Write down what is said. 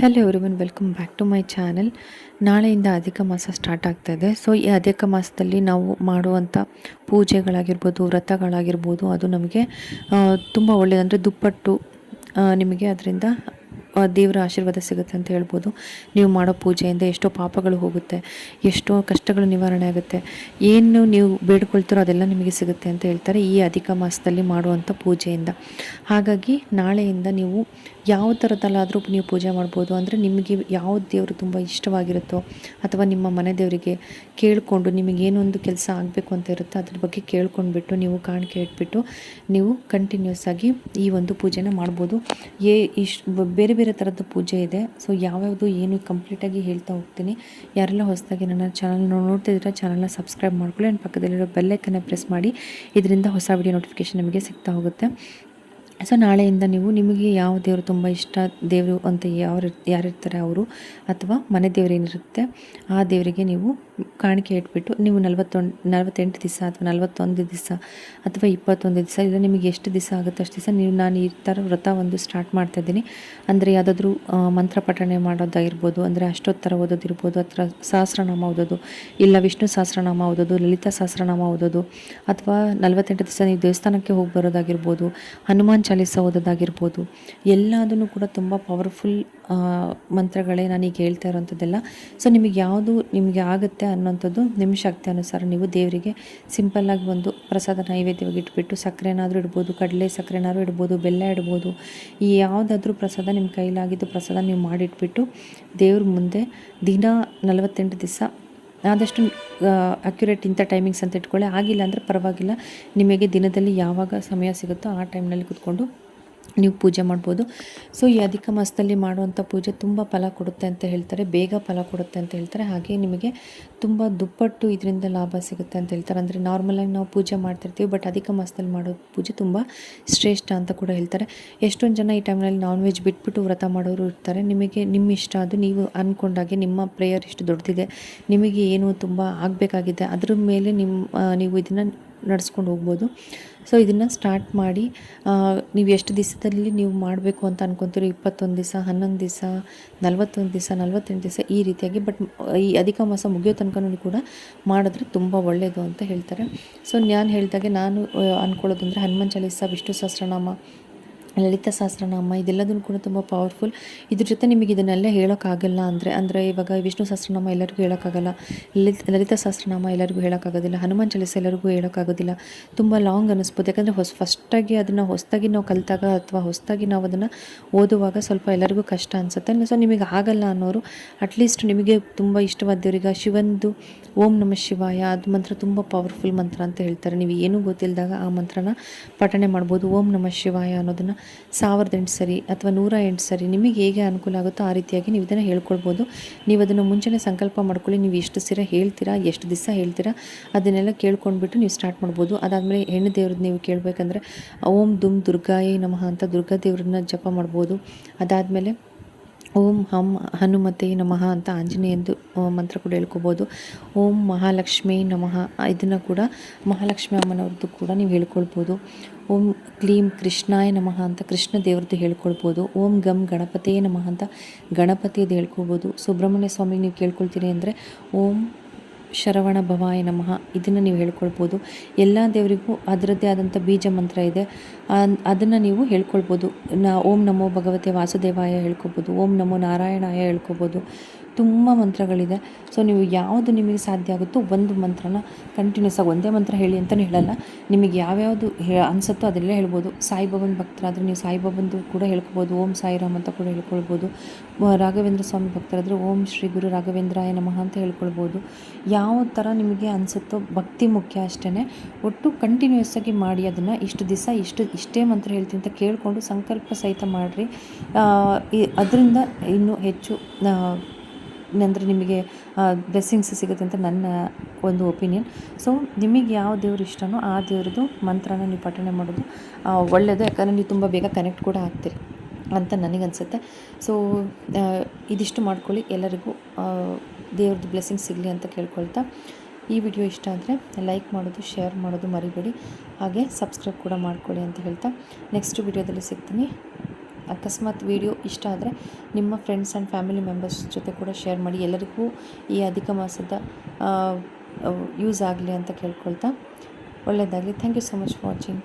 Hello everyone, welcome back to my channel. ನಾಳೆಯಿಂದ ಅಧಿಕ ಮಾಸ ಸ್ಟಾರ್ಟ್ ಆಗ್ತಾ ಇದೆ. ಸೊ ಈ ಅಧಿಕ ಮಾಸದಲ್ಲಿ ನಾವು ಮಾಡುವಂಥ ಪೂಜೆಗಳಾಗಿರ್ಬೋದು, ವ್ರತಗಳಾಗಿರ್ಬೋದು, ಅದು ನಮಗೆ ತುಂಬ ಒಳ್ಳೆಯದಂದರೆ ದುಪ್ಪಟ್ಟು ನಿಮಗೆ ಅದರಿಂದ ದೇವರ ಆಶೀರ್ವಾದ ಸಿಗುತ್ತೆ ಅಂತ ಹೇಳ್ಬೋದು. ನೀವು ಮಾಡೋ ಪೂಜೆಯಿಂದ ಎಷ್ಟೋ ಪಾಪಗಳು ಹೋಗುತ್ತೆ, ಎಷ್ಟೋ ಕಷ್ಟಗಳು ನಿವಾರಣೆ ಆಗುತ್ತೆ, ಏನು ನೀವು ಬೇಡ್ಕೊಳ್ತೀರೋ ಅದೆಲ್ಲ ನಿಮಗೆ ಸಿಗುತ್ತೆ ಅಂತ ಹೇಳ್ತಾರೆ ಈ ಅಧಿಕ ಮಾಸದಲ್ಲಿ ಮಾಡುವಂಥ ಪೂಜೆಯಿಂದ. ಹಾಗಾಗಿ ನಾಳೆಯಿಂದ ನೀವು ಯಾವ ಥರದಲ್ಲಾದರೂ ನೀವು ಪೂಜೆ ಮಾಡ್ಬೋದು. ಅಂದರೆ ನಿಮಗೆ ಯಾವ ದೇವರು ತುಂಬ ಇಷ್ಟವಾಗಿರುತ್ತೋ ಅಥವಾ ನಿಮ್ಮ ಮನೆ ದೇವರಿಗೆ ಕೇಳಿಕೊಂಡು ನಿಮಗೇನೊಂದು ಕೆಲಸ ಆಗಬೇಕು ಅಂತ ಇರುತ್ತೋ ಅದ್ರ ಬಗ್ಗೆ ಕೇಳ್ಕೊಂಡ್ಬಿಟ್ಟು ನೀವು ಕಾಣಿಕೆ ಇಟ್ಬಿಟ್ಟು ನೀವು ಕಂಟಿನ್ಯೂಸ್ ಆಗಿ ಈ ಒಂದು ಪೂಜೆನ ಮಾಡ್ಬೋದು. ಬೇರೆ ಬೇರೆ ಥರದ ಪೂಜೆ ಇದೆ. ಸೊ ಯಾವ್ಯಾವುದು ಏನು ಕಂಪ್ಲೀಟಾಗಿ ಹೇಳ್ತಾ ಹೋಗ್ತೀನಿ. ಯಾರೆಲ್ಲ ಹೊಸದಾಗಿ ನನ್ನ ಚಾನಲ್ನ ನೋಡ್ತಿದ್ದೀರಾ ಚಾನಲ್ನ ಸಬ್ಸ್ಕ್ರೈಬ್ ಮಾಡ್ಕೊಳ್ಳಿ ಆ್ಯಂಡ್ ಪಕ್ಕದಲ್ಲಿರೋ ಬೆಲ್ಲೈಕನ್ನ ಪ್ರೆಸ್ ಮಾಡಿ. ಇದರಿಂದ ಹೊಸ ವಿಡಿಯೋ ನೋಟಿಫಿಕೇಷನ್ ನಿಮಗೆ ಸಿಗ್ತಾ ಹೋಗುತ್ತೆ. ಸೊ ನಾಳೆಯಿಂದ ನಿಮಗೆ ಯಾವ ದೇವರು ತುಂಬ ಇಷ್ಟ ದೇವರು ಅಂತ ಯಾರಿರ್ತಾರೆ ಅವರು, ಅಥವಾ ಮನೆ ದೇವರು ಏನಿರುತ್ತೆ ಆ ದೇವರಿಗೆ ನೀವು ಕಾಣಿಕೆ ಇಟ್ಬಿಟ್ಟು ನೀವು 48 ದಿವಸ ಅಥವಾ 41 ದಿವಸ ಅಥವಾ 21 ದಿವಸ, ಇಲ್ಲ ನಿಮಗೆ ಎಷ್ಟು ದಿವಸ ಆಗುತ್ತೆ ಅಷ್ಟು ದಿವಸ ನಾನು ಈ ಥರ ವ್ರತ ಒಂದು ಸ್ಟಾರ್ಟ್ ಮಾಡ್ತಾಯಿದ್ದೀನಿ. ಅಂದರೆ ಯಾವುದಾದ್ರೂ ಮಂತ್ರ ಪಠಣೆ ಮಾಡೋದಾಗಿರ್ಬೋದು, ಅಂದರೆ ಅಷ್ಟೊತ್ತರ ಓದೋದಿರ್ಬೋದು, ಅಥವಾ ಸಹಸ್ರನಾಮ ಓದೋದು, ಇಲ್ಲ ವಿಷ್ಣು ಸಹಸ್ರನಾಮ ಓದೋದು, ಲಲಿತಾ ಸಹಸ್ರನಾಮ ಓದೋದು, ಅಥವಾ 48 ದಿವಸ ನೀವು ದೇವಸ್ಥಾನಕ್ಕೆ ಹೋಗಿ ಬರೋದಾಗಿರ್ಬೋದು, ಹನುಮಾನ್ ಚಾಲೀಸ ಓದೋದಾಗಿರ್ಬೋದು, ಎಲ್ಲದನ್ನು ಕೂಡ ತುಂಬ ಪವರ್ಫುಲ್ ಮಂತ್ರಗಳೇ ನಾನೀಗ ಹೇಳ್ತಾ ಇರೋವಂಥದ್ದೆಲ್ಲ. ಸೊ ನಿಮಗೆ ಆಗುತ್ತೆ ಅನ್ನೋಂಥದ್ದು ನಿಮ್ಮ ಶಕ್ತಿ ಅನುಸಾರ ನೀವು ದೇವರಿಗೆ ಸಿಂಪಲ್ಲಾಗಿ ಒಂದು ಪ್ರಸಾದ ನೈವೇದ್ಯವಾಗಿ ಇಟ್ಬಿಟ್ಟು ಸಕ್ಕರೆನಾದರೂ ಇಡ್ಬೋದು, ಕಡಲೆ ಸಕ್ಕರೆನಾದರೂ ಇಡ್ಬೋದು, ಬೆಲ್ಲ ಇಡ್ಬೋದು, ಈ ಯಾವುದಾದ್ರೂ ಪ್ರಸಾದ ನಿಮ್ಮ ಕೈಲಾಗಿದ್ದು ಪ್ರಸಾದ ನೀವು ಮಾಡಿಟ್ಬಿಟ್ಟು ದೇವ್ರ ಮುಂದೆ ದಿನ 48 ದಿವಸ ಆದಷ್ಟು ಅಕ್ಯುರೇಟ್ ಇಂಥ ಟೈಮಿಂಗ್ಸ್ ಅಂತ ಇಟ್ಕೊಳ್ಳಿ. ಆಗಿಲ್ಲ ಅಂದರೆ ಪರವಾಗಿಲ್ಲ, ನಿಮಗೆ ದಿನದಲ್ಲಿ ಯಾವಾಗ ಸಮಯ ಸಿಗುತ್ತೋ ಆ ಟೈಮ್ನಲ್ಲಿ ಕೂತ್ಕೊಂಡು ನೀವು ಪೂಜೆ ಮಾಡ್ಬೋದು. ಸೊ ಈ ಅಧಿಕ ಮಾಸದಲ್ಲಿ ಮಾಡುವಂಥ ಪೂಜೆ ತುಂಬ ಫಲ ಕೊಡುತ್ತೆ ಅಂತ ಹೇಳ್ತಾರೆ, ಬೇಗ ಫಲ ಕೊಡುತ್ತೆ ಅಂತ ಹೇಳ್ತಾರೆ. ಹಾಗೆ ನಿಮಗೆ ತುಂಬ ದುಪ್ಪಟ್ಟು ಇದರಿಂದ ಲಾಭ ಸಿಗುತ್ತೆ ಅಂತ ಹೇಳ್ತಾರೆ. ಅಂದರೆ ನಾರ್ಮಲಾಗಿ ನಾವು ಪೂಜೆ ಮಾಡ್ತಿರ್ತೀವಿ, ಬಟ್ ಅಧಿಕ ಮಾಸದಲ್ಲಿ ಮಾಡೋ ಪೂಜೆ ತುಂಬ ಶ್ರೇಷ್ಠ ಅಂತ ಕೂಡ ಹೇಳ್ತಾರೆ. ಎಷ್ಟೊಂದು ಜನ ಈ ಟೈಮ್ನಲ್ಲಿ ನಾನ್ ವೆಜ್ ಬಿಟ್ಬಿಟ್ಟು ವ್ರತ ಮಾಡೋರು ಇರ್ತಾರೆ. ನಿಮ್ಮ ಇಷ್ಟ, ಅದು ನೀವು ಅಂದ್ಕೊಂಡಾಗೆ ನಿಮ್ಮ ಪ್ರೇಯರ್ ಇಷ್ಟು ದೊಡ್ಡದಿದೆ, ನಿಮಗೆ ಏನು ತುಂಬ ಆಗಬೇಕಾಗಿದೆ, ಅದ್ರ ಮೇಲೆ ನೀವು ಇದನ್ನು ನಡೆಸ್ಕೊಂಡು ಹೋಗ್ಬೋದು. ಸೊ ಇದನ್ನು ಸ್ಟಾರ್ಟ್ ಮಾಡಿ ನೀವು ಎಷ್ಟು ದಿವಸದಲ್ಲಿ ನೀವು ಮಾಡಬೇಕು ಅಂತ ಅನ್ಕೊತೀರೋ, 21 ದಿವಸ, 11 ದಿವಸ, 41 ದಿವಸ, 48 ದಿವಸ, ಈ ರೀತಿಯಾಗಿ. ಬಟ್ ಈ ಅಧಿಕ ಮಾಸ ಮುಗಿಯೋ ತನಕ ಕೂಡ ಮಾಡಿದ್ರೆ ತುಂಬ ಒಳ್ಳೆಯದು ಅಂತ ಹೇಳ್ತಾರೆ. ಸೊ ನಾನು ಹೇಳಿದಾಗೆ ನಾನು ಅಂದ್ಕೊಳ್ಳೋದು ಅಂದರೆ ಹನುಮಾನ್ ಚಾಲೀಸ, ವಿಷ್ಣು ಸಹಸ್ರನಾಮ, ಲಲಿತಾ ಸಹಸ್ರನಾಮ, ಇದೆಲ್ಲದನ್ನು ಕೂಡ ತುಂಬ ಪವರ್ಫುಲ್. ಇದ್ರ ಜೊತೆ ನಿಮಗೆ ಇದನ್ನೆಲ್ಲ ಹೇಳೋಕ್ಕಾಗಲ್ಲ ಅಂದರೆ ಇವಾಗ ವಿಷ್ಣು ಸಹಸ್ರನಾಮ ಎಲ್ಲರಿಗೂ ಹೇಳೋಕ್ಕಾಗಲ್ಲ, ಲಲಿತಾ ಸಹಸ್ರನಾಮ ಎಲ್ಲರಿಗೂ ಹೇಳೋಕ್ಕಾಗೋದಿಲ್ಲ, ಹನುಮಾನ್ ಚಾಲೀಸ ಎಲ್ಲರಿಗೂ ಹೇಳೋಕ್ಕಾಗೋದಿಲ್ಲ, ತುಂಬ ಲಾಂಗ್ ಅನ್ನಿಸ್ಬೋದು. ಯಾಕಂದರೆ ಫಸ್ಟಾಗಿ ಅದನ್ನು ಹೊಸದಾಗಿ ನಾವು ಕಲಿತಾಗ ಅಥವಾ ಹೊಸದಾಗಿ ನಾವು ಅದನ್ನು ಓದುವಾಗ ಸ್ವಲ್ಪ ಎಲ್ಲರಿಗೂ ಕಷ್ಟ ಅನಿಸುತ್ತೆ. ಸೊ ನಿಮಗೆ ಆಗಲ್ಲ ಅನ್ನೋರು ಅಟ್ಲೀಸ್ಟ್ ನಿಮಗೆ ತುಂಬ ಇಷ್ಟವಾದ ದೇವರಿಗೆ ಶಿವಂದು ಓಂ ನಮಃ ಶಿವಾಯ, ಅದು ಮಂತ್ರ ತುಂಬ ಪವರ್ಫುಲ್ ಮಂತ್ರ ಅಂತ ಹೇಳ್ತಾರೆ. ನೀವು ಏನೂ ಗೊತ್ತಿಲ್ಲದಾಗ ಆ ಮಂತ್ರನ ಪಠಣೆ ಮಾಡ್ಬೋದು. ಓಂ ನಮಃ ಶಿವಾಯ ಅನ್ನೋದನ್ನು 1008 ಸರಿ ಅಥವಾ 108 ಸರಿ ನಿಮಗೆ ಹೇಗೆ ಅನುಕೂಲ ಆಗುತ್ತೋ ಆ ರೀತಿಯಾಗಿ ನೀವು ಇದನ್ನು ಹೇಳ್ಕೊಳ್ಬೋದು. ನೀವು ಅದನ್ನು ಮುಂಚೆನೇ ಸಂಕಲ್ಪ ಮಾಡ್ಕೊಳ್ಳಿ, ನೀವು ಎಷ್ಟು ಸಲ ಹೇಳ್ತೀರಾ, ಎಷ್ಟು ದಿವಸ ಹೇಳ್ತೀರಾ ಅದನ್ನೆಲ್ಲ ಕೇಳ್ಕೊಂಡ್ಬಿಟ್ಟು ನೀವು ಸ್ಟಾರ್ಟ್ ಮಾಡ್ಬೋದು. ಅದಾದಮೇಲೆ ಹೆಣ್ಣು ದೇವ್ರದ್ದು ನೀವು ಕೇಳಬೇಕಂದ್ರೆ ಓಂ ದುಮ್ ದುರ್ಗಾಯೇ ನಮಃ ಅಂತ ದುರ್ಗಾ ದೇವ್ರನ್ನ ಜಪ ಮಾಡ್ಬೋದು. ಅದಾದಮೇಲೆ ಓಂ ಹನುಮತೆ ನಮಃ ಅಂತ ಆಂಜನೇಯಂದು ಮಂತ್ರ ಕೂಡ ಹೇಳ್ಕೊಬೋದು. ಓಂ ಮಹಾಲಕ್ಷ್ಮೀ ನಮಃ, ಇದನ್ನು ಕೂಡ ಮಹಾಲಕ್ಷ್ಮಿ ಅಮ್ಮನವ್ರದ್ದು ಕೂಡ ನೀವು ಹೇಳ್ಕೊಳ್ಬೋದು. ಓಂ ಕ್ಲೀಂ ಕೃಷ್ಣಾಯ ನಮಃ ಅಂತ ಕೃಷ್ಣ ದೇವ್ರದ್ದು ಹೇಳ್ಕೊಳ್ಬೋದು. ಓಂ ಗಂ ಗಣಪತೇ ನಮಃ ಅಂತ ಗಣಪತಿಯದು ಹೇಳ್ಕೊಬೋದು. ಸುಬ್ರಹ್ಮಣ್ಯ ಸ್ವಾಮಿಗೆ ನೀವು ಕೇಳ್ಕೊಳ್ತೀರಿ ಅಂದರೆ ಓಂ ಶರವಣ ಭವಾಯ ನಮಃ, ಇದನ್ನು ನೀವು ಹೇಳ್ಕೊಳ್ಬೋದು. ಎಲ್ಲ ದೇವರಿಗೂ ಅದರದ್ದೇ ಆದಂಥ ಬೀಜ ಮಂತ್ರ ಇದೆ, ಅದನ್ನು ನೀವು ಹೇಳ್ಕೊಳ್ಬೋದು. ಓಂ ನಮೋ ಭಗವತೆ ವಾಸುದೇವಾಯ ಹೇಳ್ಕೊಬೋದು, ಓಂ ನಮೋ ನಾರಾಯಣಾಯ ಹೇಳ್ಕೊಬೋದು. ತುಂಬ ಮಂತ್ರಗಳಿದೆ. ಸೊ ನೀವು ಯಾವುದು ನಿಮಗೆ ಸಾಧ್ಯ ಆಗುತ್ತೋ ಒಂದು ಮಂತ್ರನ ಕಂಟಿನ್ಯೂಸ್ ಆಗಿ ಒಂದೇ ಮಂತ್ರ ಹೇಳಿ ಅಂತಲೂ ಹೇಳಲ್ಲ, ನಿಮಗೆ ಯಾವ್ಯಾವುದು ಅನಿಸುತ್ತೋ ಅದೆಲ್ಲ ಹೇಳ್ಬೋದು. ಸಾಯಿಬಾಬನ ಭಕ್ತರಾದರೆ ನೀವು ಸಾಯಿಬಾಬಂದು ಕೂಡ ಹೇಳ್ಕೊಬೋದು, ಓಂ ಸಾಯಿರಾಮ್ ಅಂತ ಕೂಡ ಹೇಳ್ಕೊಳ್ಬೋದು. ರಾಘವೇಂದ್ರ ಸ್ವಾಮಿ ಭಕ್ತರಾದರೆ ಓಂ ಶ್ರೀ ಗುರು ರಾಘವೇಂದ್ರಾಯ ನಮಃ ಅಂತ ಹೇಳ್ಕೊಳ್ಬೋದು. ಯಾವ ಥರ ನಿಮಗೆ ಅನಿಸುತ್ತೋ, ಭಕ್ತಿ ಮುಖ್ಯ ಅಷ್ಟೇ. ಒಟ್ಟು ಕಂಟಿನ್ಯೂಸ್ ಆಗಿ ಮಾಡಿ ಅದನ್ನು ಇಷ್ಟು ದಿವಸ ಇಷ್ಟೇ ಮಂತ್ರ ಹೇಳ್ತೀನಿ ಅಂತ ಕೇಳಿಕೊಂಡು ಸಂಕಲ್ಪ ಸಹಿತ ಮಾಡಿರಿ. ಅದರಿಂದ ಇನ್ನೂ ಹೆಚ್ಚು ಅಂದರೆ ನಿಮಗೆ ಬ್ಲೆಸ್ಸಿಂಗ್ಸ್ ಸಿಗುತ್ತೆ ಅಂತ ನನ್ನ ಒಂದು ಒಪಿನಿಯನ್. ಸೊ ನಿಮಗೆ ಯಾವ ದೇವ್ರು ಇಷ್ಟನೋ ಆ ದೇವ್ರದ್ದು ಮಂತ್ರನ ನೀವು ಪಠಣೆ ಮಾಡೋದು ಒಳ್ಳೆಯದು. ಯಾಕಂದರೆ ನೀವು ತುಂಬ ಬೇಗ ಕನೆಕ್ಟ್ ಕೂಡ ಆಗ್ತೀರಿ ಅಂತ ನನಗನ್ಸುತ್ತೆ. ಸೊ ಇದಿಷ್ಟು ಮಾಡ್ಕೊಳ್ಳಿ, ಎಲ್ಲರಿಗೂ ದೇವ್ರದ್ದು ಬ್ಲೆಸ್ಸಿಂಗ್ಸ್ ಸಿಗಲಿ ಅಂತ ಕೇಳ್ಕೊಳ್ತಾ, ಈ ವಿಡಿಯೋ ಇಷ್ಟ ಆದರೆ ಲೈಕ್ ಮಾಡೋದು, ಶೇರ್ ಮಾಡೋದು ಮರಿಬೇಡಿ. ಹಾಗೆ ಸಬ್ಸ್ಕ್ರೈಬ್ ಕೂಡ ಮಾಡ್ಕೊಳ್ಳಿ ಅಂತ ಹೇಳ್ತಾ ನೆಕ್ಸ್ಟ್ ವಿಡಿಯೋದಲ್ಲಿ ಸಿಗ್ತೀನಿ. ಅಕಸ್ಮಾತ್ ವಿಡಿಯೋ ಇಷ್ಟ ಆದರೆ ನಿಮ್ಮ ಫ್ರೆಂಡ್ಸ್ ಆ್ಯಂಡ್ ಫ್ಯಾಮಿಲಿ ಮೆಂಬರ್ಸ್ ಜೊತೆ ಕೂಡ ಶೇರ್ ಮಾಡಿ, ಎಲ್ಲರಿಗೂ ಈ ಅಧಿಕ ಮಾಸದ ಯೂಸ್ ಆಗಲಿ ಅಂತ ಕೇಳ್ಕೊಳ್ತಾ, ಒಳ್ಳೆಯದಾಗಲಿ. Thank you so much for watching.